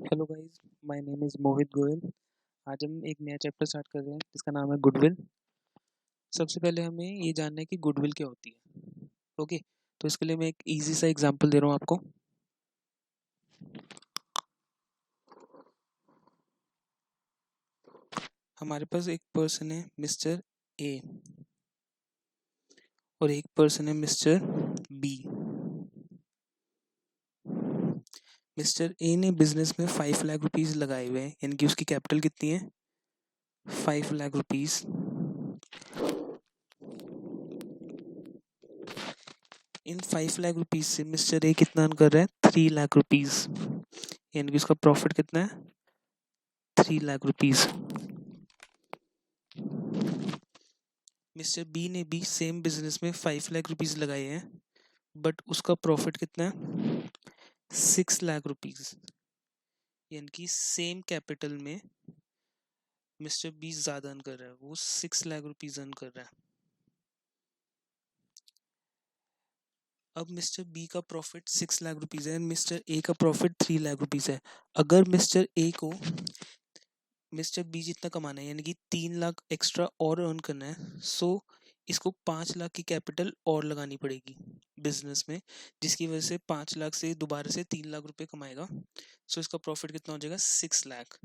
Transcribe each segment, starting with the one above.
Hello guys, my name is Mohit Goyal. आज हम एक नया चैप्टर स्टार्ट कर रहे हैं जिसका नाम है गुडविल। सबसे पहले हमें ये जानना है कि गुडविल क्या होती है। ओके, तो इसके लिए मैं एक इजी सा एग्जांपल दे रहा हूँ आपको। हमारे पास एक पर्सन है मिस्टर ए और एक पर्सन है मिस्टर बी। मिस्टर ए ने बिजनेस में 5 लाख रुपीज़ लगाए हुए हैं, यानी कि उसकी कैपिटल कितनी है? 5 लाख रुपीज़। इन 5 लाख रुपीज़ से मिस्टर ए कितना अर्न कर रहा है? 3 लाख रुपीज़, यानी कि उसका प्रॉफिट कितना है? 3 लाख रुपीज़। मिस्टर बी ने भी सेम बिजनेस में 5 लाख रुपीज़ लगाए हैं, बट उसका प्रॉफिट कितना है? 6 लाख रुपीज़, यानी कि सेम कैपिटल में मिस्टर बी ज़्यादा अर्न कर रहा है, वो 6 लाख रुपीज़ अर्न कर रहा है। अब मिस्टर बी का प्रॉफिट 6 लाख रुपीज़ है, मिस्टर ए का प्रॉफिट 3 लाख रुपीज़ है। अगर मिस्टर ए को मिस्टर बी जितना कमाना है, यानी कि 3 लाख एक्स्ट्रा और अर्न करना है, सो इसको 5 लाख की कैपिटल और लगानी पड़ेगी बिजनेस में, जिसकी वजह से 5 लाख से दोबारा से 3 लाख रुपए कमाएगा। सो इसका प्रॉफिट कितना हो जाएगा? 6 लाख।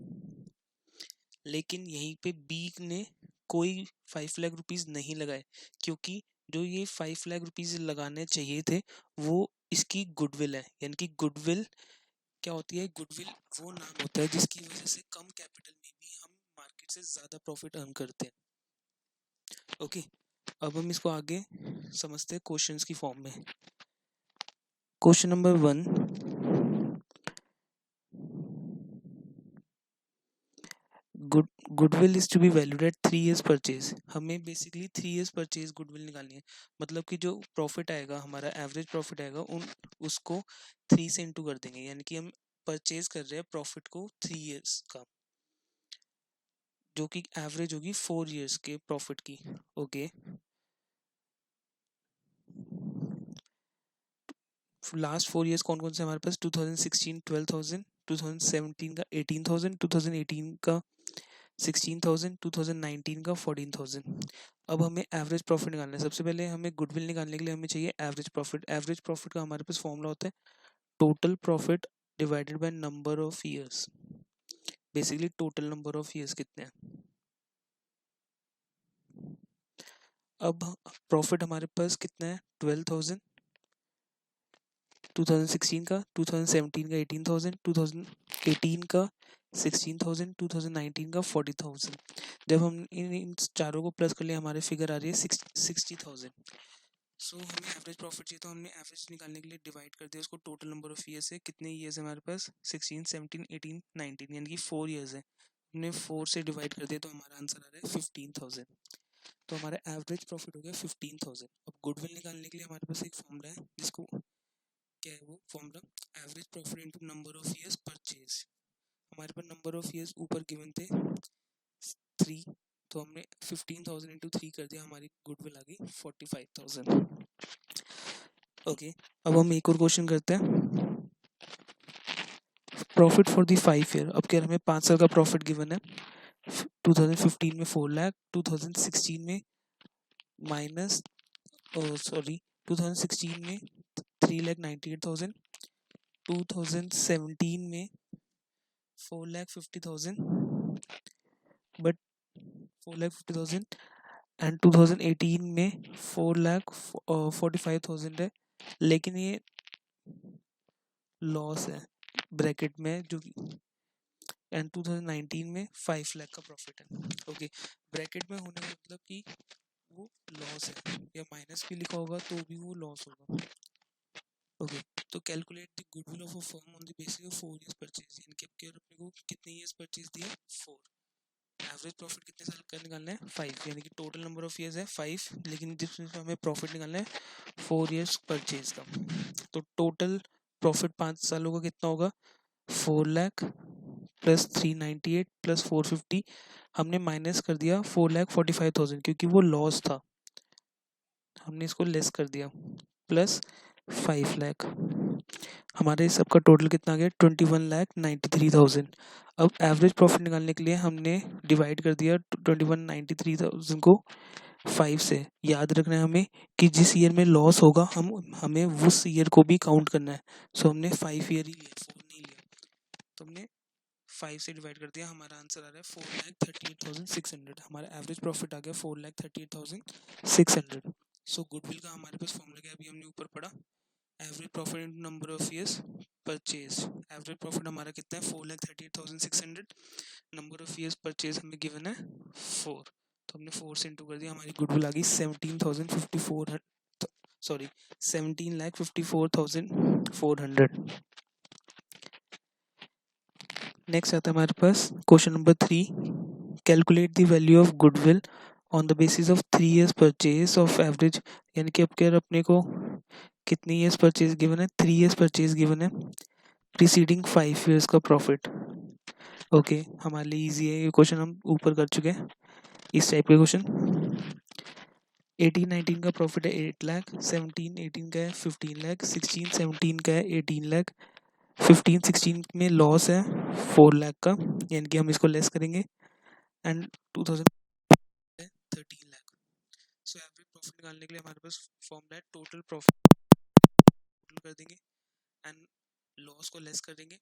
लेकिन यहीं पे बी ने कोई 5 लाख रुपीज़ नहीं लगाए, क्योंकि जो ये 5 लाख रुपीज़ लगाने चाहिए थे वो इसकी गुडविल है। यानी कि गुडविल क्या होती है? गुडविल वो नाम होता है जिसकी वजह से कम कैपिटल में भी हम मार्केट से ज़्यादा प्रॉफिट अर्न करते हैं। ओके, अब हम इसको आगे समझते हैं क्वेश्चंस की फॉर्म में। Question number 1, goodwill is to be valued at 3 years purchase. हमें बेसिकली 3 years परचेज गुडविल निकालनी है, मतलब कि जो प्रॉफिट आएगा, हमारा एवरेज प्रॉफिट आएगा, उसको 3 से इंटू कर देंगे, यानी कि हम परचेज कर रहे हैं प्रॉफिट को 3 years का, जो कि एवरेज होगी 4 years के प्रॉफिट की। ओके, लास्ट 4 years कौन कौन से हमारे पास? 2016 12,000, 2017 का 18,000, 2018 का 16,000, 2019 का 14,000। अब हमें एवरेज प्रॉफिट निकालना है। सबसे पहले हमें गुडविल निकालने के लिए हमें चाहिए एवरेज प्रॉफिट। एवरेज प्रॉफिट का हमारे पास फॉर्मूला होता है total profit divided by number of years. Basically total number of years कितने हैं। अब प्रॉफिट हमारे पास कितना है? 12,000, 2016 का, 2017 का 18,000, 2018 का 16,000, 2019 का 40,000। जब हम इन चारों को प्लस कर लिया, हमारे फिगर आ रही है 60,000। सो हमें एवरेज प्रॉफिट चाहिए, तो हमने एवरेज निकालने के लिए डिवाइड कर दिया उसको टोटल नंबर ऑफ ईयर्स से। कितने ईयर्स है हमारे पास? 16, 17, 18, 19, यानी कि 4 ईयर्स है। हमने 4 से डिवाइड कर दिया, तो हमारा आंसर आ रहा है 15,000। तो हमारा एवरेज प्रॉफिट हो गया 15,000। अब गुडविल निकालने के लिए हमारे पास एक फॉर्मूला है, जिसको क्या है? वो formula average profit into number of years purchase. हमारे पास नंबर ऑफ ईयर्स ऊपर गिवन थे 3, तो हमने 15,000 इंटू 3 कर दिया, हमारी गुडविल आ गई 45,000। ओके, अब हम एक और क्वेश्चन करते हैं। Profit for the 5 year. अब क्या हमें 5 साल का प्रॉफिट गिवन है। 2015 में 4 लाख, 2016 में माइनस 2016 में 3,98,000, 2017 में 4,50,000, बट 4,50,000, एंड 2018 में 4,45,000 है, लेकिन ये लॉस है ब्रैकेट में, जो कि एंड 2019 में 5 लाख का प्रॉफिट है। ओके, ब्रैकेट में होने का मतलब कि वो लॉस है, या माइनस भी लिखा होगा तो भी वो लॉस होगा। ओके, तो calculate the goodwill of a firm on the basis of 4 years purchase. यानी कि अब क्या अपने को कितने ईयर्स परचेज दिया? 4। एवरेज प्रॉफिट कितने साल का निकालना है? 5, यानी कि टोटल नंबर ऑफ ईयर्स है 5, लेकिन जिसमें हमें प्रॉफिट निकालना है 4 years परचेज का। तो टोटल प्रॉफिट 5 सालों का कितना होगा? 4 लाख प्लस 398 प्लस 450, हमने माइनस कर दिया 4,45,000, क्योंकि वो लॉस था, हमने इसको लेस कर दिया, प्लस 5 लाख। हमारे सबका टोटल कितना आ गया? 21,93,000। अब एवरेज प्रॉफिट निकालने के लिए हमने डिवाइड कर दिया 21,93,000 को 5 से। याद रखना है हमें कि जिस ईयर में लॉस होगा हमें उस ईयर को भी काउंट करना है। सो हमने 5 ईयर ही लिया, 4 नहीं लिया। तो हमने 5 से डिवाइड कर दिया, हमारा आंसर आ रहा है 4,38,600। हमारा एवरेज प्रॉफिट आ गया 4,38,600। सो गुडविल का हमारे पास फॉर्मूला क्या, अभी हमने ऊपर पढ़ा, average profit into number of years purchase. Average profit हमारा कितना है? 4,38,600। नंबर ऑफ ईयर्स परचेज हमें गिवन है 4, तो हमने 4 से इंटू कर दिया, हमारी गुडविल आ गई 17,054, सॉरी 17,54,400। नेक्स्ट आता है हमारे पास question number 3, calculate the value of goodwill on the basis of 3 years purchase of average. यानी कि अब क्या अपने को कितनी ईयर्स परचेज गिवन है? 3 ईयर्स परचेज गिवन है, प्रीसीडिंग 5 ईयर्स का प्रॉफिट। ओके, हमारे लिए इजी है ये क्वेश्चन, हम ऊपर कर चुके हैं इस टाइप के क्वेश्चन। 18-19 का प्रॉफिट है 8 लाख, 17-18 का है 15 लाख, 16-17 का है 18 लाख, 15-16 में लॉस है 4 लाख का, यानी कि हम इसको लेस करेंगे, एंड 2000 है 13 लाख। सो एवरेज प्रॉफिट निकालने के लिए हमारे पास फॉर्मूला है टोटल प्रॉफिट, टोटल कर देंगे एंड लॉस को लेस कर देंगे।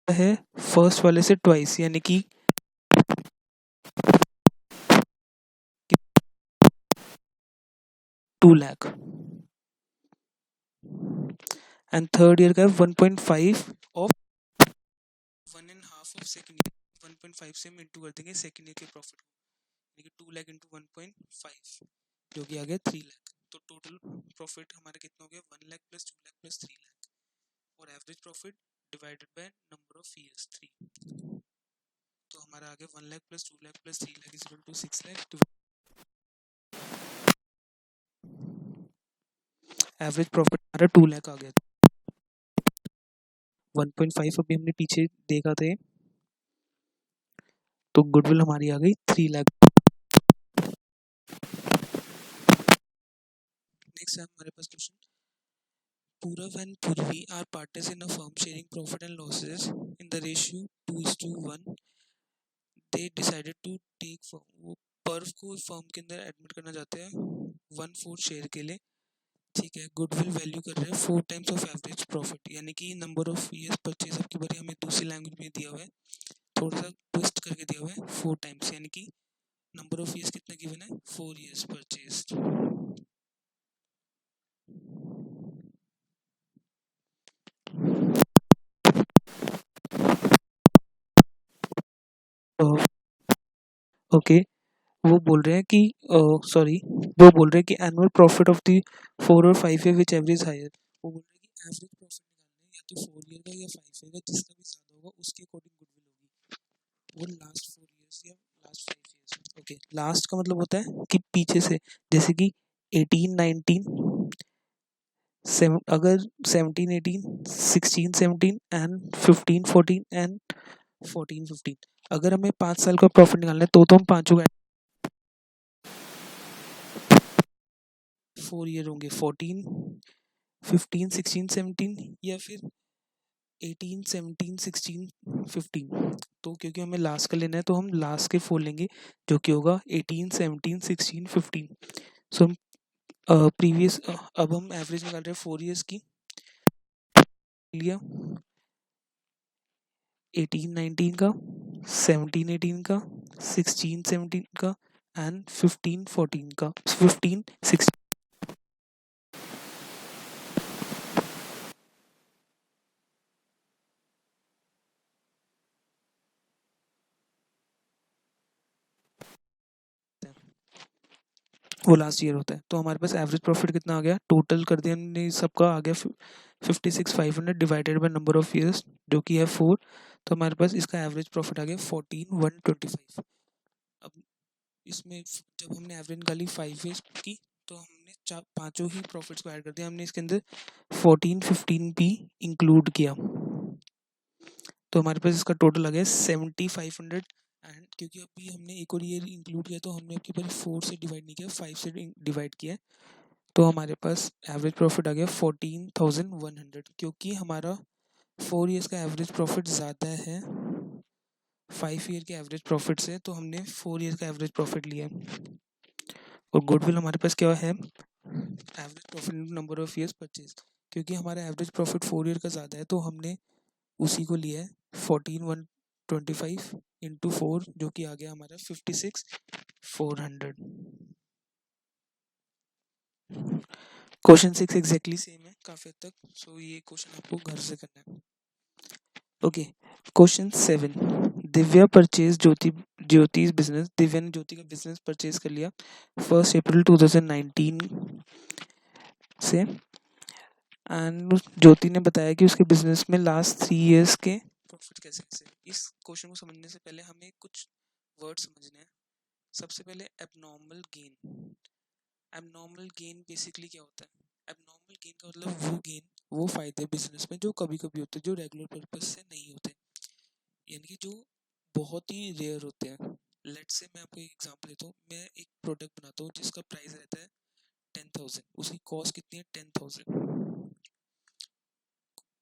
है फर्स्ट वाले से ट्वाइस, यानी कि 2 लाख, एंड थर्ड ईयर का 1.5 ऑफ 1.5 ऑफ सेकेंड ईयर, 1.5 से हम इंटू कर देंगे सेकेंड ईयर के प्रॉफिट को, यानी कि 2 लाख इंटू 1.5 जो कि आ गया 3 लाख। तो टोटल प्रॉफिट हमारा कितना हो गया? 1 लाख प्लस 2 लाख प्लस 3 लाख, और average profit divided by number of years 3, तो हमारा आ गया 1 lakh plus 2 lakh plus 3 lakh is equal to 6 lakh. Average profit हमारा 2 लाख आ गया, 1.5 अभी हमने पीछे देखा थे, तो गुडविल हमारी आ गई 3 लाख। नेक्स्ट है हमारे पास question, Purav and Purvi are partners in a firm sharing profit and losses in the ratio 2:1. They decided to take firm, वो पर्व को फर्म के अंदर एडमिट करना चाहते हैं 1/4 शेयर के लिए, ठीक है। गुडविल वैल्यू कर रहे हैं 4 टाइम्स ऑफ एवरेज प्रॉफिट, यानी कि नंबर ऑफ ईयर्स परचेज अब की बारी हमें दूसरी लैंग्वेज में दिया हुआ है, थोड़ा सा ट्विस्ट करके दिया हुआ है 4 टाइम्स, यानी कि नंबर ऑफ ईयर्स कितना गिवन है? 4 ईयर्स परचेज। ओके, वो बोल रहे हैं कि सॉरी वो बोल रहे हैं कि एनुअल प्रॉफिट ऑफ द 4 और 5 ईयर विच एवरेज हायर। वो बोल रहे हैं कि एवरेज प्रॉफिट निकालना है या तो 4 ईयर का या 5 ईयर का, जिसका भी ज़्यादा होगा उसके अकॉर्डिंग गुडविल होगी, वो लास्ट 4 ईयर्स या लास्ट 5 ईयर्स। ओके, लास्ट का मतलब होता है कि पीछे से, जैसे कि 18-19, अगर 17-18, 16-17 एंड 15-14 एंड 14-15, अगर हमें 5 साल का प्रॉफिट निकालना है तो हम पाँचों का 4 ईयर होंगे, 14, 15, 16, 17 या फिर 18, 17, 16, 15। तो क्योंकि हमें लास्ट का लेना है तो हम लास्ट के 4 लेंगे, जो कि होगा 18, 17, 16, 15। सो हम प्रीवियस अब हम एवरेज निकाल रहे हैं 4 ईयर्स की लिया, 18-19 का, 17-18 का, 16-17 का एंड 15-14 का, 15-16। वो लास्ट ईयर होता है। तो हमारे पास एवरेज प्रॉफिट कितना आ गया, टोटल कर दिया हमने सबका, आ गया 56,500 divided by number of years जो कि है 4। तो हमारे पास इसका एवरेज प्रॉफिट आ गया 14,125। अब इसमें जब हमने एवरेज निकाली 5 ईयर्स की, तो हमने पांचों ही प्रॉफिट्स को ऐड कर दिया। हमने इसके अंदर 14-15 भी इंक्लूड किया, तो हमारे पास इसका टोटल आ गया 7500। एंड क्योंकि अभी हमने एक और ईयर इंक्लूड किया, तो हमने आपके पास 4 से डिवाइड नहीं किया, 5 से डिवाइड किया, तो हमारे पास एवरेज प्रॉफिट आ गया 14,100। क्योंकि हमारा 4 ईयर्स का एवरेज प्रॉफिट ज़्यादा है 5 ईयर के एवरेज प्रॉफिट से, तो हमने 4 ईयर का एवरेज प्रॉफिट लिया। और गुडविल हमारे पास क्या है, average profit number of years purchase. क्योंकि हमारा एवरेज प्रॉफिट 4 ईयर का ज़्यादा है, तो हमने उसी को लिया है 14,125 इंटू 4, जो कि आ गया हमारा 56,400। क्वेश्चन 6 एग्जैक्टली सेम है काफ़ी हद तक, सो ये क्वेश्चन आपको घर से करना है। ओके, क्वेश्चन 7, दिव्या परचेज ज्योति's बिजनेस। दिव्या ने ज्योति का बिजनेस परचेज कर लिया 1 अप्रैल 2019 से, एंड ज्योति ने बताया कि उसके बिजनेस में लास्ट 3 इयर्स के प्रॉफिट कैसे कैसे। इस क्वेश्चन को समझने से पहले हमें कुछ वर्ड समझने हैं। सबसे पहले abnormal gain. Abnormal gain basically क्या होता है, एबनॉर्मल गेन का मतलब वो गेन, वो फायदे बिजनेस में जो कभी कभी होते हैं, जो रेगुलर पर्पज से नहीं होते, यानी कि जो बहुत ही रेयर होते हैं। लेट्स से मैं आपको एक एग्जांपल देता हूँ। मैं एक प्रोडक्ट बनाता हूँ जिसका प्राइस रहता है 10,000, उसकी कॉस्ट कितनी है 10,000,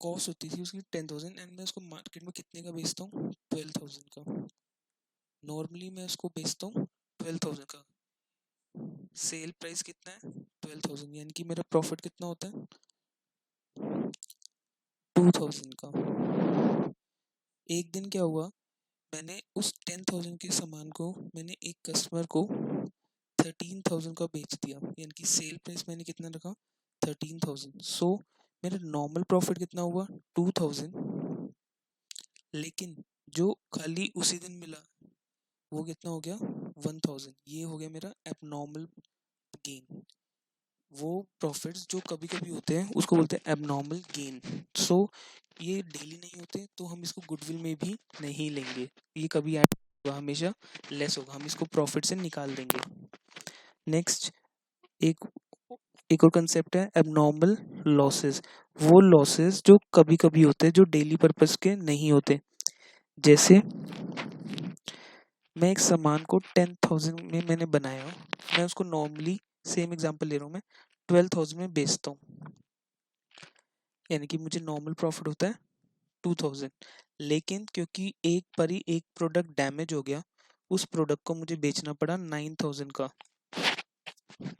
कॉस्ट होती थी उसकी 10,000, एंड मैं उसको मार्केट में कितने का बेचता हूँ 12,000 का। नॉर्मली मैं उसको बेचता हूँ 12,000 का, सेल प्राइस कितना है 12,000, यानी कि मेरा प्रॉफिट कितना होता है 2,000 का। एक दिन क्या हुआ, मैंने उस 10,000 के सामान को मैंने एक कस्टमर को 13,000 का बेच दिया, यानी कि सेल प्राइस मैंने कितना रखा 13,000। सो मेरा नॉर्मल प्रॉफिट कितना हुआ 2,000, लेकिन जो खाली उसी दिन मिला वो कितना हो गया 1,000। ये हो गया मेरा एबनॉर्मल गेन। वो प्रॉफिट्स जो कभी कभी होते हैं उसको बोलते हैं एबनॉर्मल गेन। सो ये डेली नहीं होते, तो हम इसको गुडविल में भी नहीं लेंगे, ये कभी ऐड होगा, हमेशा लेस होगा, हम इसको प्रॉफिट से निकाल देंगे। नेक्स्ट एक एक और कंसेप्ट है एबनॉर्मल लॉसेस। वो लॉसेस जो कभी कभी होते हैं, जो डेली पर्पस के नहीं होते। जैसे मैं एक सामान को 10,000 में मैंने बनाया, मैं उसको नॉर्मली, सेम एग्जांपल ले रहा हूँ मैं, 12,000 में बेचता हूँ, यानी कि मुझे नॉर्मल प्रॉफिट होता है 2,000। लेकिन क्योंकि एक पर ही एक प्रोडक्ट डैमेज हो गया, उस प्रोडक्ट को मुझे बेचना पड़ा 9,000 का।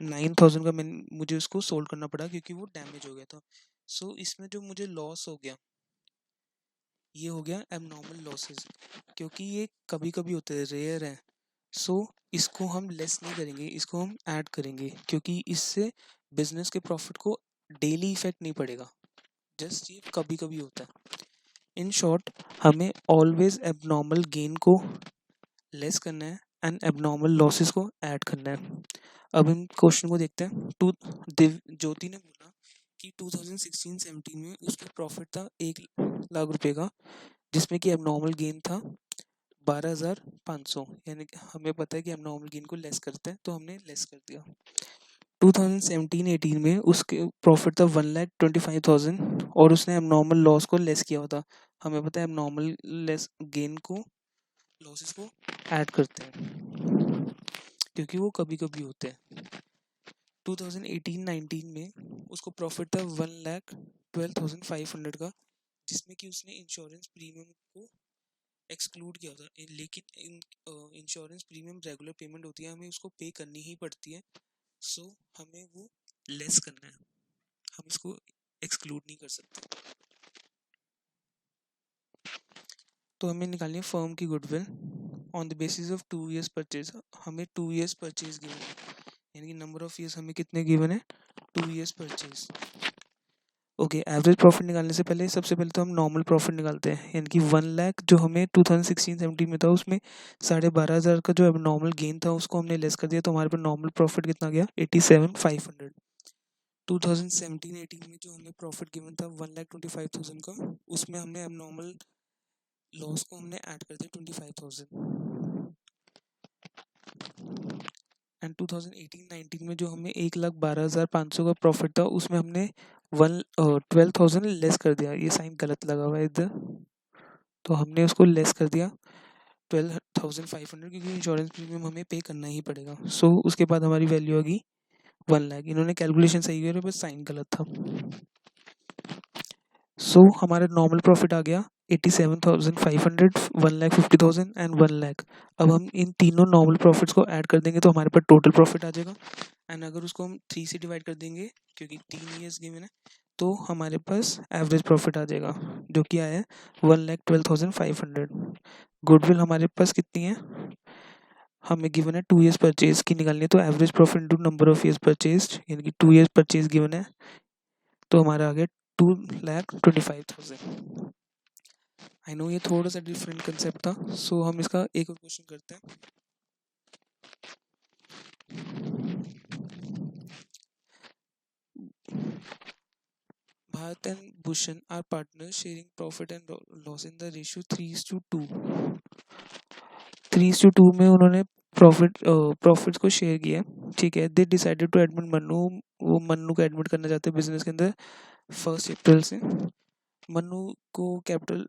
9,000 का मुझे उसको सोल्ड करना पड़ा क्योंकि वो डैमेज हो गया था। सो इसमें जो मुझे लॉस हो गया, ये हो गया एबनॉर्मल लॉसेस, क्योंकि ये कभी कभी होते हैं, रेयर है। सो इसको हम लेस नहीं करेंगे, इसको हम ऐड करेंगे, क्योंकि इससे बिजनेस के प्रॉफिट को डेली इफेक्ट नहीं पड़ेगा, जस्ट ये कभी कभी होता है। इन शॉर्ट, हमें ऑलवेज एबनॉर्मल गेन को लेस करना है एंड एबनॉर्मल लॉसेस को ऐड करना है। अब इन क्वेश्चन को देखते हैं। ज्योति ने बोला कि 2016-17 में उसका प्रॉफिट था 1 लाख रुपए का, जिसमें कि एबनॉर्मल गेन था 12,500, यानी कि हमें पता है कि एबनॉर्मल गेन को लेस करते हैं, तो हमने लेस कर दिया। 2017-18 में उसके प्रॉफिट था 1,25,000 और उसने एबनॉर्मल लॉस को लेस किया होता। हमें पता है एबनॉर्मल लेस गेन को, लॉसेस को ऐड करते हैं, क्योंकि वो कभी कभी होते हैं। 2018-19 में उसको प्रॉफिट था 1,12,500 का, जिसमें कि उसने इंश्योरेंस प्रीमियम को एक्सक्लूड किया था। लेकिन इंश्योरेंस प्रीमियम रेगुलर पेमेंट होती है, हमें उसको पे करनी ही पड़ती है। सो हमें वो लेस करना है, हम इसको एक्सक्लूड नहीं कर सकते। तो हमें निकालनी है फर्म की goodwill on the basis of 2 years purchase. हमें 2 years परचेज गिवन है, यानी कि नंबर ऑफ ईयर्स हमें कितने गिवन है, 2 years purchase. Okay, average profit निकालने से पहले सबसे पहले तो हम नॉर्मल प्रॉफिट निकालते हैं, यानी कि 1 लाख जो हमें 2016-17 में था, उसमें 12,500 का जो नॉर्मल गेन था उसको हमने लेस कर दिया, तो हमारे पास नॉर्मल प्रॉफिट कितना गया, 87,500। 2017-18 में जो हमें प्रॉफिट गिवन था 1,25,000 का, उसमें हमने अब नॉर्मल लॉस को हमने ऐड कर दिया 25,000। एंड 2018-19 में जो हमें 1,12,500 का प्रॉफिट था, उसमें हमने 12,000 लेस कर दिया। ये साइन गलत लगा हुआ है इधर, तो हमने उसको लेस कर दिया 12,500, क्योंकि इंश्योरेंस प्रीमियम हमें पे करना ही पड़ेगा। सो उसके बाद हमारी वैल्यू होगी 1 लाख। इन्होंने कैलकुलेशन सही किया, बस साइन गलत था। सो हमारा नॉर्मल प्रॉफिट आ गया 87,500, 1,50,000 एंड 1 लाख। अब हम इन तीनों नॉर्मल प्रॉफिट्स को ऐड कर देंगे तो हमारे पास टोटल प्रॉफिट आ जाएगा। एंड अगर उसको हम 3 से डिवाइड कर देंगे, क्योंकि 3 ईयर्स गिवन है, तो हमारे पास एवरेज प्रॉफिट आ जाएगा, जो कि आया है 1,12,500। गुडविल हमारे पास कितनी है, हमें गिवन है 2 years परचेज की निकालनी है, तो average profit into number of years purchase, यानी कि 2 years परचेज गिवन है, तो हमारा आ गया 2,25,000। आई नो ये थोड़ा सा डिफरेंट कंसेप्ट था, सो हम इसका एक और क्वेश्चन करते हैं। Bharat and Bhushan are partners sharing profit and loss in the ratio 3:2। 3:2 में उन्होंने प्रॉफिट्स को शेयर किया, ठीक है। They decided to admit Mannu, वो मन्नू को एडमिट करना चाहते हैं बिजनेस के अंदर 1 अप्रैल से। मन्नू को capital,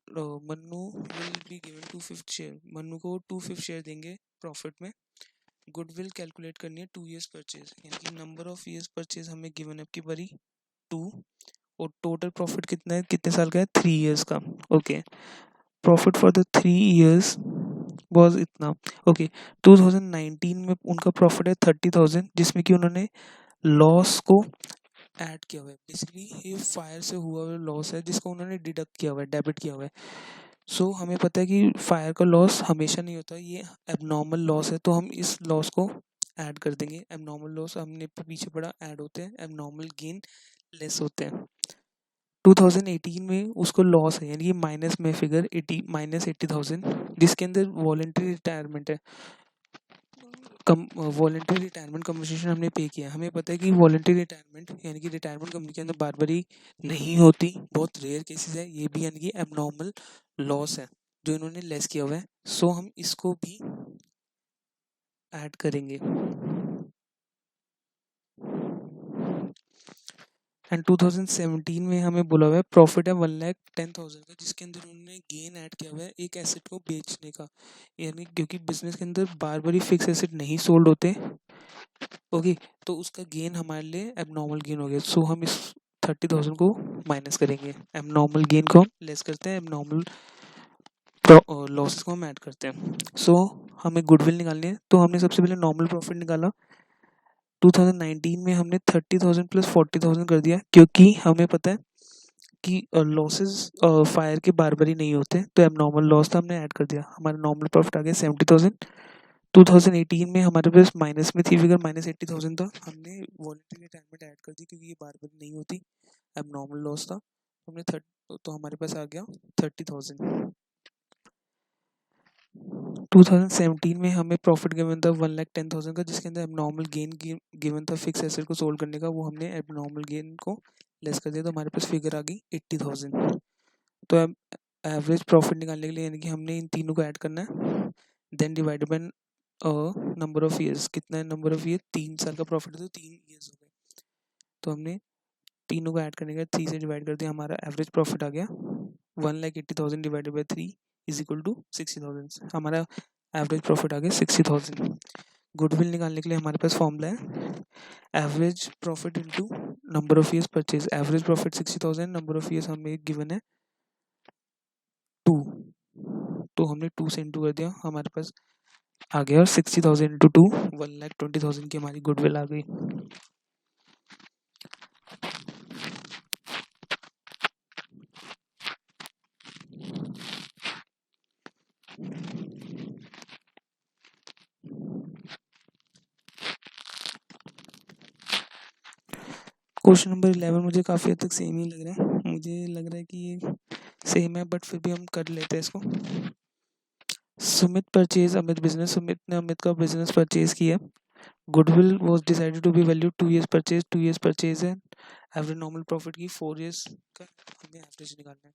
Mannu will be given 2/5 share, Mannu को 2/5 शेयर देंगे प्रॉफिट में। गुडविल कैलकुलेट करनी है 2 years परचेज, यानी कि नंबर ऑफ ईयर्स परचेज हमें गिवन है आपकी बारी 2, और टोटल प्रॉफिट कितना है, कितने साल का है, 3 years का। Okay, profit for the 3 years was इतना। ओके, 2019 में उनका प्रॉफिट है 30,000, जिसमें कि उन्होंने लॉस को ऐड किया हुआ है। बेसिकली ये फायर से हुआ हुआ लॉस है, जिसको उन्होंने डिडक्ट किया हुआ है, डेबिट किया हुआ है। सो हमें पता है कि फायर का लॉस हमेशा नहीं होता, ये एबनॉर्मल लॉस है, तो हम इस लॉस को ऐड कर देंगे। एबनॉर्मल लॉस हमने पीछे पढ़ा ऐड होते हैं, एबनॉर्मल गेन लेस होते हैं। 2018 में उसको लॉस है, यानी कि माइनस में फिगर 80,000, जिसके अंदर वॉलेंट्री रिटायरमेंट है। कम वॉलेंट्री रिटायरमेंट कम्पनसेशन हमने पे किया। हमें पता है कि वॉलेंट्री रिटायरमेंट यानी कि रिटायरमेंट कंपनी के अंदर बार बारी नहीं होती, बहुत रेयर केसेस है, ये भी यानी कि एबनॉर्मल लॉस है जो इन्होंने लेस किया हुआ है। सो हम इसको भी ऐड करेंगे। एंड 2017 में हमें बोला हुआ है प्रॉफिट है 1,10,000 का, जिसके अंदर उन्होंने गेन ऐड किया हुआ है एक एसेट को बेचने का, यानी क्योंकि बिजनेस के अंदर बार बार फिक्स एसेट नहीं सोल्ड होते। ओके, तो उसका गेन हमारे लिए एबनॉर्मल गेन हो गया। सो हम इस 30,000 को माइनस करेंगे, एबनॉर्मल गेन को हम लेस करते हैं, एबनॉर्मल लॉसेस को हम ऐड करते हैं। सो हमें गुडविल निकालनी है, तो हमने सबसे पहले नॉर्मल प्रॉफिट निकाला। 2019 में हमने 30,000 प्लस 40,000 कर दिया, क्योंकि हमें पता है कि लॉसेस फायर के बार बारी नहीं होते, तो एबनॉर्मल लॉस था, हमने ऐड कर दिया। हमारा नॉर्मल प्रॉफिट आ गया 70,000। 2018 में हमारे पास माइनस में थी फिगर, -80,000 था, हमने वॉलंटरी रिटायरमेंट ऐड कर दी क्योंकि ये बार बार नहीं होती, एबनॉर्मल लॉस था, हमने तो हमारे पास आ गया 30,000। 2017 में हमें प्रॉफिट गिवन था 1,10,000 का, जिसके अंदर एबनॉर्मल गेन गिवन था फिक्स एसेट को सोल्ड करने का, वो हमने एबनॉर्मल गेन को लेस कर दिया, तो हमारे पास फिगर आ गई 80,000। तो अब एवरेज प्रॉफिट निकालने के लिए यानी कि हमने इन तीनों को ऐड करना है, then divide by number of years. कितना है नंबर ऑफ ईयर, 3 साल का प्रॉफिट है तो 3 ईयर्स हो गए, तो हमने तीनों को ऐड करने के बाद 3 से डिवाइड कर दिया, हमारा एवरेज प्रॉफिट आ गया 1,80,000 divided by 3 is equal to 60,000। हमारा एवरेज प्रॉफिट आ गया 60,000। गुडविल निकालने के लिए हमारे पास फॉर्मूला है average profit into number of years purchase. Average profit 60,000, number of years हमें गिवन है 2, तो हमने 2 से इंटू कर दिया, हमारे पास आ गया 60,000 इंटू 2, 1,20,000 की हमारी गुडविल आ गई। क्वेश्चन नंबर 11 मुझे काफ़ी हद तक सेम ही लग रहा है, मुझे लग रहा है कि ये सेम है, बट फिर भी हम कर लेते हैं इसको। सुमित परचेज अमित बिजनेस, सुमित ने अमित का बिजनेस परचेज किया। Goodwill was decided to be value 2 years purchase, 2 years purchase है। एवरेज नॉर्मल प्रॉफिट की 4 years का हमें एवरेज निकालना है।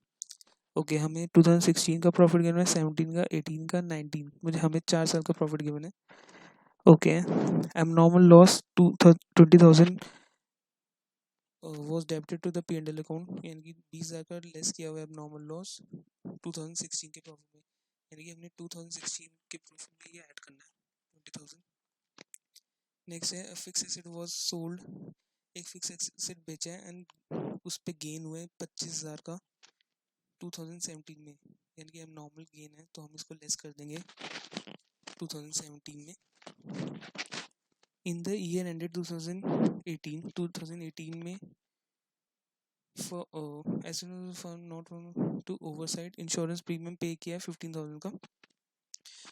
ओके, हमें 2016 का प्रॉफिट गिवन है, 17 का, 18 का, 19, मुझे हमें 4 साल का प्रॉफिट गिवन है। Okay, abnormal loss 20,000 was debited to the P&L account, यानी कि 20,000 का लेस किया हुआ है एबनॉर्मल लॉस 2016 के प्रॉफिट में, यानी कि हमने 2016 के प्रॉफिट में ये ऐड करना है 20,000। नेक्स्ट है फिक्स एसेट वाज सोल्ड, एक फिक्स एसेट बेचा है एंड उस पे गेन हुआ है 25,000 का 2017 में, यानी कि अब नॉर्मल गेन है तो हम इसको लेस कर देंगे 2017 में। इन द ईयर एंडेड 2018 में for not to oversight insurance premium pay किया है 15,000 का,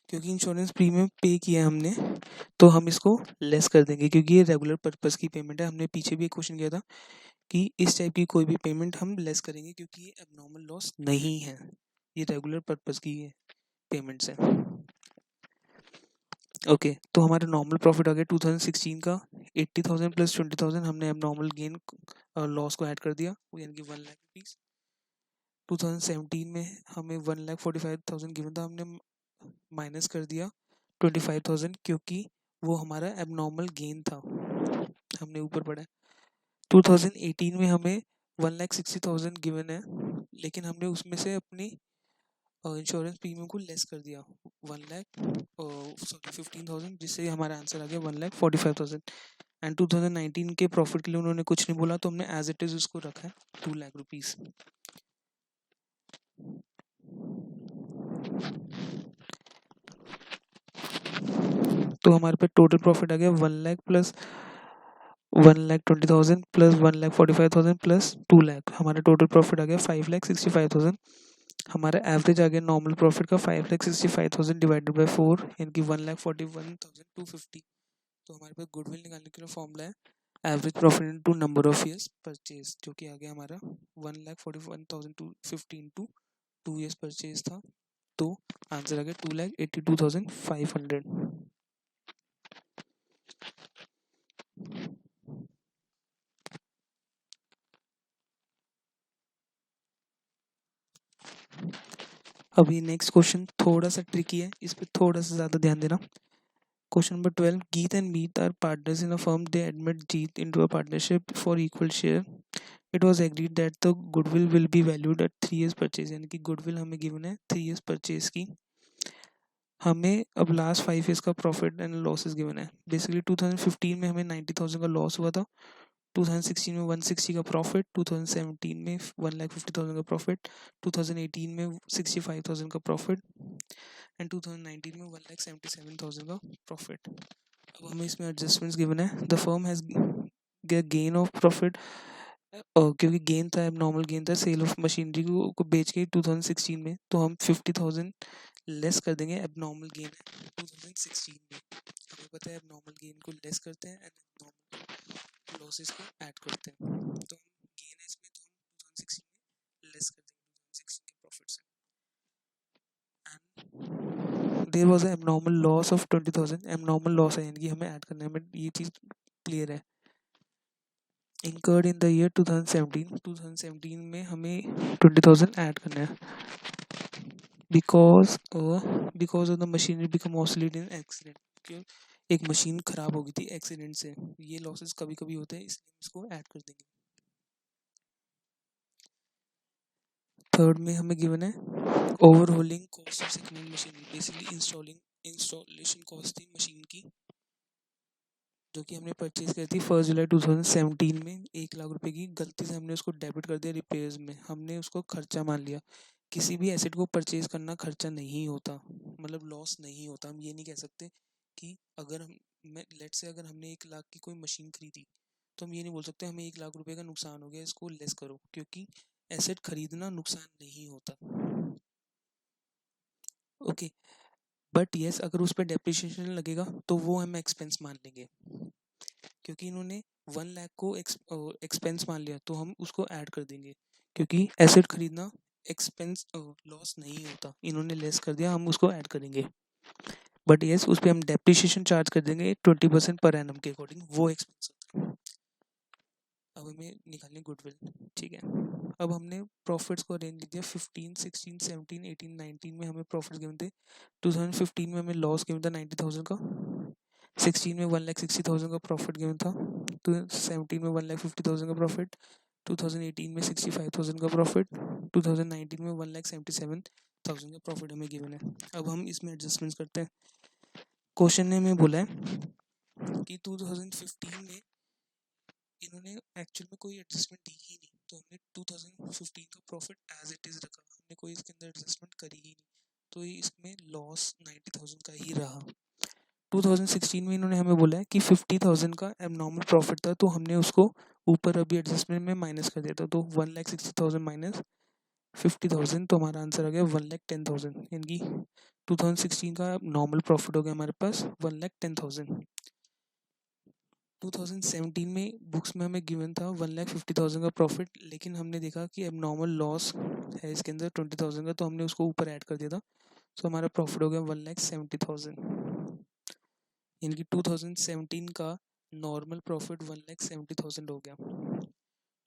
क्योंकि इंश्योरेंस प्रीमियम पे किया है हमने तो हम इसको लेस कर देंगे, क्योंकि ये रेगुलर पर्पस की पेमेंट है। हमने पीछे भी एक क्वेश्चन किया था कि इस टाइप की कोई भी पेमेंट हम लेस करेंगे, क्योंकि ये एबनॉर्मल लॉस नहीं है, ये रेगुलर पर्पस की पेमेंट्स है। ओके, तो हमारा नॉर्मल प्रॉफिट आ गया 2016 का 80,000 प्लस 20,000, हमने एबनॉर्मल गेन लॉस को ऐड कर दिया, यानी कि 1 लाख रुपीज़। 2017 में हमें 1,45,000 गिवन था, हमने माइनस कर दिया 25,000, क्योंकि वो हमारा एबनॉर्मल गेन था, हमने ऊपर पढ़ा। 2018 में हमें 1,60,000 गिवन है, लेकिन हमने उसमें से अपनी इंश्योरेंस प्रीमियम को लेस कर दिया 15,000, जिससे हमारा आंसर आ गया 1,45,000। एंड 2019 के प्रॉफिट के लिए उन्होंने कुछ नहीं बोला, तो हमने एज इट इज़ उसको रखा है 2 लाख रुपीज़। तो हमारे पे टोटल प्रॉफिट आ गया 1 lakh plus 1,20,000 plus 1,45,000 plus 2 lakh, हमारा टोटल प्रॉफिट आ गया 5,65,000। हमारा एवरेज आ गया नॉर्मल प्रॉफिट का 5,65,000 डिवाइडेड बाय 4, यानी कि 1,41,250। तो हमारे पास गुडविल निकालने के लिए फॉर्मूला है average profit into number of years purchase, जो कि आ गया हमारा 1,41,250 इंटू 2 years परचेज था, तो आंसर आ गया 2,82,500। अभी नेक्स्ट क्वेश्चन थोड़ा सा ट्रिकी है, इस पर थोड़ा सा ज़्यादा ध्यान देना। Question number 12. Geet and Meet are partners in a firm. They admit Jeet into a partnership for equal share. It was agreed that the goodwill will be valued at 3 years purchase, यानी कि goodwill हमें given है 3 years purchase की। हमें अब last 5 years का profit and losses given है। Basically 2015 में हमें 90,000 का लॉस हुआ था, 2016 में 160 का प्रॉफिट, 2017 में 1,50,000 का प्रॉफिट, 2018 में 65,000 का प्रॉफिट एंड 2019 में 1,77,000 का प्रॉफिट। अब हमें इसमें एडजस्टमेंट्स गिवन है। The firm has gain of profit, क्योंकि गेन था, नॉर्मल गेन था सेल ऑफ मशीनरी को बेच के 2016 में, तो हम 50,000 लेस कर देंगे, एबनॉर्मल गेन है 2016 में। हमें पता है एबनॉर्मल गेन को लेस करते हैं एंड एबनॉर्मल लॉसेस को ऐड करते हैं, तो हम गेन है इसमें, तो हम 2016 में लेस कर देंगे 2016 के प्रॉफिट से। And there was an abnormal loss of 20,000, abnormal loss है, यानी कि हमें ऐड करना है, हमें ये चीज़ क्लियर है। incurred in the year 2017 में हमें 20,000 ऐड करना है, because of the machinery become obsolete in accident, क्यों एक मशीन खराब हो गई थी एक्सीडेंट से, ये लॉसेस कभी कभी होते हैं, इसलिए इसको ऐड कर देंगे। थर्ड में हमें गिवन है overhauling cost of second hand machinery, basically installation cost थी मशीन की, जो कि हमने परचेज करी थी 1 जुलाई 2017 में 1 लाख रुपए की, गलती से हमने उसको डेबिट कर दिया रिपेयर्स में, हमने उसको खर्चा मान लिया। किसी भी एसेट को परचेज करना खर्चा नहीं होता, मतलब लॉस नहीं होता। हम ये नहीं कह सकते कि अगर लेट से अगर हमने 1 लाख की कोई मशीन खरीदी, तो हम ये नहीं बोल सकते हमें 1 लाख रुपए का नुकसान हो गया, इसको लेस करो, क्योंकि एसेट खरीदना नुकसान नहीं होता। ओके, बट यस अगर उस पर डेप्रिसिएशन लगेगा तो वो हम एक्सपेंस मान लेंगे, क्योंकि इन्होंने 1 लाख को एक्सपेंस मान लिया तो हम उसको ऐड कर देंगे, क्योंकि एसेट खरीदना एक्सपेंस लॉस नहीं होता, इन्होंने लेस कर दिया, हम उसको ऐड करेंगे। बट यस, उस पर हम डेप्रिसिएशन चार्ज कर देंगे 20% पर एनम के अकॉर्डिंग, वो एक्सपेंस होता है। अब हमें निकालनी गुडविल, ठीक है। अब हमने प्रॉफिट्स को अरेंज किया 15, 16, 17, 18, 19 में हमें प्रॉफिट गिवन थे। 2015 में हमें लॉस गिवन था 90,000 का। 16 में 1,60,000 का प्रॉफिट गिवन था। 17 में 1,50,000 का प्रॉफिट। 2018 में 65,000 का प्रॉफिट। 2019 में 1,77,000 का प्रॉफिट हमें गिवन है। अब हम इसमें एडजस्टमेंट्स करते हैं। क्वेश्चन ने हमें बोला है कि 2015 में इन्होंने एक्चुअल में कोई एडजस्टमेंट दी ही नहीं, तो हमने 2015 का प्रॉफिट एज इट इज़ रखा, हमने कोई इसके अंदर एडजस्टमेंट करी ही नहीं, तो इसमें लॉस 90,000 का ही रहा। 2016 में इन्होंने हमें बोला है कि 50,000 का एबनॉर्मल प्रॉफिट था, तो हमने उसको ऊपर अभी एडजस्टमेंट में माइनस कर दिया था, तो 1,60,000 माइनस 50,000, तो हमारा आंसर आ गया 1,10,000, यानी 2016 का नॉर्मल प्रॉफिट हो गया हमारे पास 1,10,000। 2017 में बुक्स में हमें गिवन था 1,50,000 का प्रॉफिट, लेकिन हमने देखा कि अब नॉर्मल लॉस है इसके अंदर 20,000 का, तो हमने उसको ऊपर ऐड कर दिया था, तो हमारा प्रॉफिट हो गया 1,70,000, यानी कि 2017 का नॉर्मल प्रॉफिट 1,70,000 हो गया।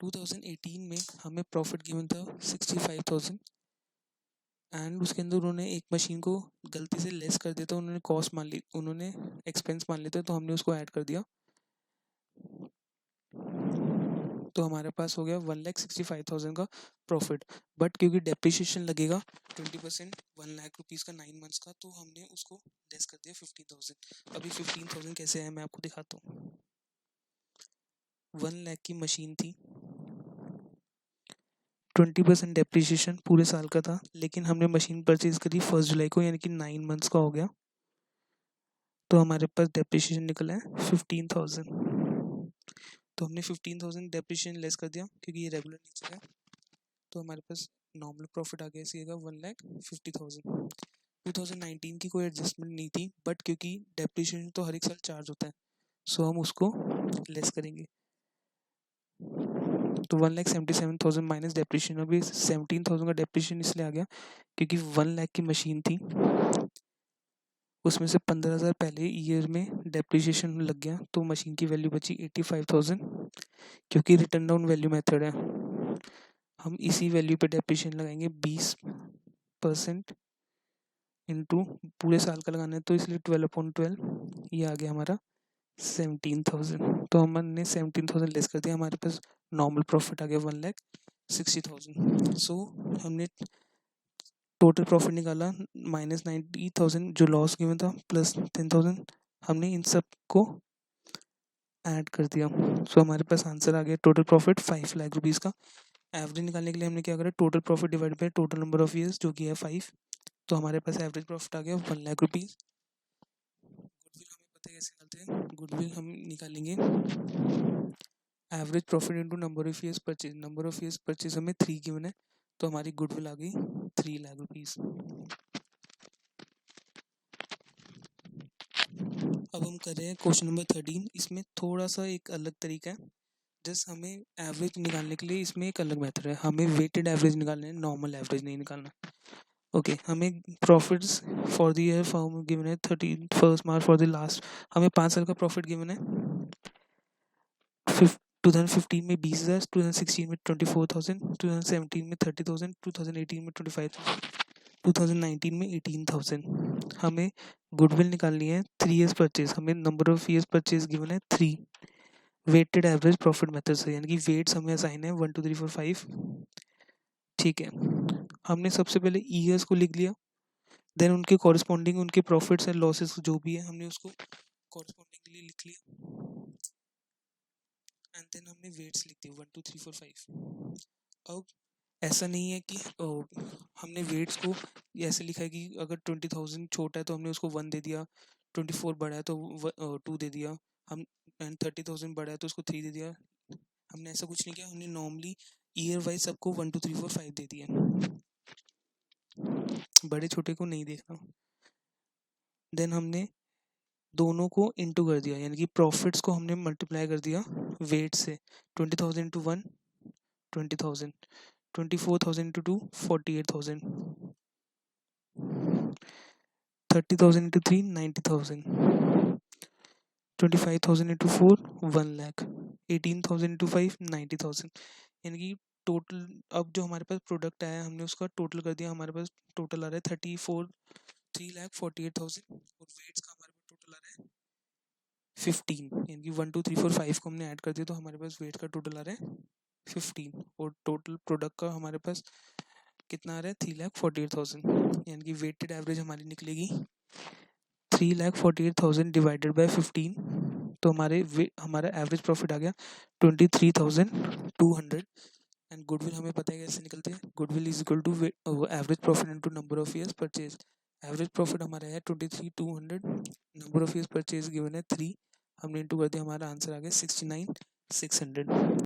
2018 में हमें प्रॉफिट गिवन था 65,000, एंड उसके अंदर उन्होंने एक मशीन को गलती से लेस कर दिया था, उन्होंने कॉस्ट मान ली, उन्होंने एक्सपेंस मान लिया था, तो हमने उसको ऐड कर दिया, तो हमारे पास हो गया 1,65,000 का प्रॉफिट। बट क्योंकि डेप्रिसिएशन लगेगा 20%, 1,00,000 रुपीज़ का 9 मंथ्स का, तो हमने उसको लेस कर दिया 15,000। अभी 15,000 कैसे है मैं आपको दिखाता हूँ। 1,00,000 की मशीन थी, 20% डेप्रिसिएशन पूरे साल का था, लेकिन हमने मशीन परचेज करी 1 जुलाई को, यानी कि 9 मंथ्स का हो गया, तो हमारे पास डेप्रिसिएशन निकला है 15,000। तो हमने 15,000 डेप्रिसिएशन लेस कर दिया, क्योंकि ये रेगुलर नेचर है, तो हमारे पास नॉर्मल प्रॉफिट आ गया इसका 1,50,000। 2019 की कोई एडजस्टमेंट नहीं थी, बट क्योंकि डेप्रिसिएशन तो हर एक साल चार्ज होता है, सो हम उसको लेस करेंगे, तो 1,77,000 माइनस डेप्रिसिएशन। अभी 17,000 का डेप्रिसिएशन इसलिए आ गया क्योंकि 1,00,000 की मशीन थी, उसमें से 15,000 पहले ईयर में डेप्रिसिएशन लग गया, तो मशीन की वैल्यू बची 85,000, क्योंकि रिटर्न डाउन वैल्यू मेथड है, हम इसी वैल्यू पे डेप्रिसिएशन लगाएंगे 20% इंटू पूरे साल का लगाना है, तो इसलिए 12/12, ये आ गया हमारा 17,000, तो हमने 17,000 लेस कर दिया, हमारे पास नॉर्मल प्रॉफिट आ गया 1,60,000। सो हमने टोटल प्रॉफिट निकाला -90,000 जो लॉस गिवन था प्लस 10,000, हमने इन सब को ऐड कर दिया, सो हमारे पास आंसर आ गया टोटल प्रॉफिट 5,00,000 रुपीज़ का। एवरेज निकालने के लिए हमने क्या करा, total profit divide by total number of years, जो कि है 5, तो हमारे पास एवरेज प्रॉफिट आ गया 1,00,000 रुपीज़। गुडविल हमें पता है कैसे निकालते हैं, गुडविल हम निकालेंगे average profit into number of years purchase, number of years purchase हमें 3 गिवन है, तो हमारी गुडविल आ गई 3,00,000 रुपीज़। अब हम कर रहे हैं क्वेश्चन नंबर 13, इसमें थोड़ा सा एक अलग तरीका है, जस्ट हमें एवरेज निकालने के लिए इसमें एक अलग मेथड है, हमें वेटेड एवरेज निकालना है, नॉर्मल एवरेज नहीं निकालना। ओके, हमें profits for the year form given है 31 मार्च फॉर द लास्ट, हमें 5 साल का प्रॉफिट गिवन है 2015 में 20,000, 2016 में 24,000, 2017 में 30,000, 2018 में 25,000, 2019 में 18,000। हमें गुडविल निकालनी है 3 ईयर्स परचेज, हमें number of years purchase given है 3, वेटेड एवरेज प्रॉफिट मेथड से, यानी कि वेट्स हमें असाइन है 1 2 3 4 5, ठीक है। हमने सबसे पहले ईयर्स को लिख लिया, देन उनके कॉरेस्पॉन्डिंग उनके प्रॉफिट्स एंड लॉसेस जो भी है हमने उसको कॉरेस्पॉन्डिंगली लिख लिया, एंड देन हमने वेट्स लिख दिए 1 2 3 4 5। अब ऐसा नहीं है कि हमने वेट्स को ऐसे लिखा है कि अगर 20,000 छोटा है तो हमने उसको 1 दे दिया, 24 बड़ा है तो 2 दे दिया, हम एंड 30,000 बड़ा है तो उसको 3 दे दिया, हमने ऐसा कुछ नहीं किया, हमने नॉर्मली ईयर वाइज सबको 1 2 3 4 5 दे दिए, बड़े छोटे को नहीं देखना। देन हमने दोनों को इंटू कर दिया, यानी कि प्रॉफिट्स को हमने मल्टीप्लाई कर दिया वेट से। 20,000 into 1 20,000, 24,000 into 2 48,000, 30,000 into 3 90,000, 25,000 into 4 1 lakh, 18,000 into 5 90,000। यानी कि टोटल अब जो हमारे पास प्रोडक्ट आया हमने उसका टोटल कर दिया, हमारे पास टोटल आ रहा है 3,48,000 और वेट्स का हमारे पास टोटल आ रहा है 15, यानी कि 1 2 3 4 5 को हमने ऐड कर दिया तो हमारे पास वेट का टोटल आ रहा है 15 और टोटल प्रोडक्ट का हमारे पास कितना आ रहा है 3,48,000, यानी कि वेटेड एवरेज हमारी निकलेगी 3,48,000 डिवाइडेड बाय 15, तो हमारा एवरेज प्रॉफिट आ गया 23,200। एंड गुडविल हमें पता है कैसे निकलते हैं, goodwill is equal to average profit into number of years purchase. Average profit हमारा है 23,200, number of years purchase given है 3, हमने इंटू कर दिया, हमारा आंसर आ गया 69,600।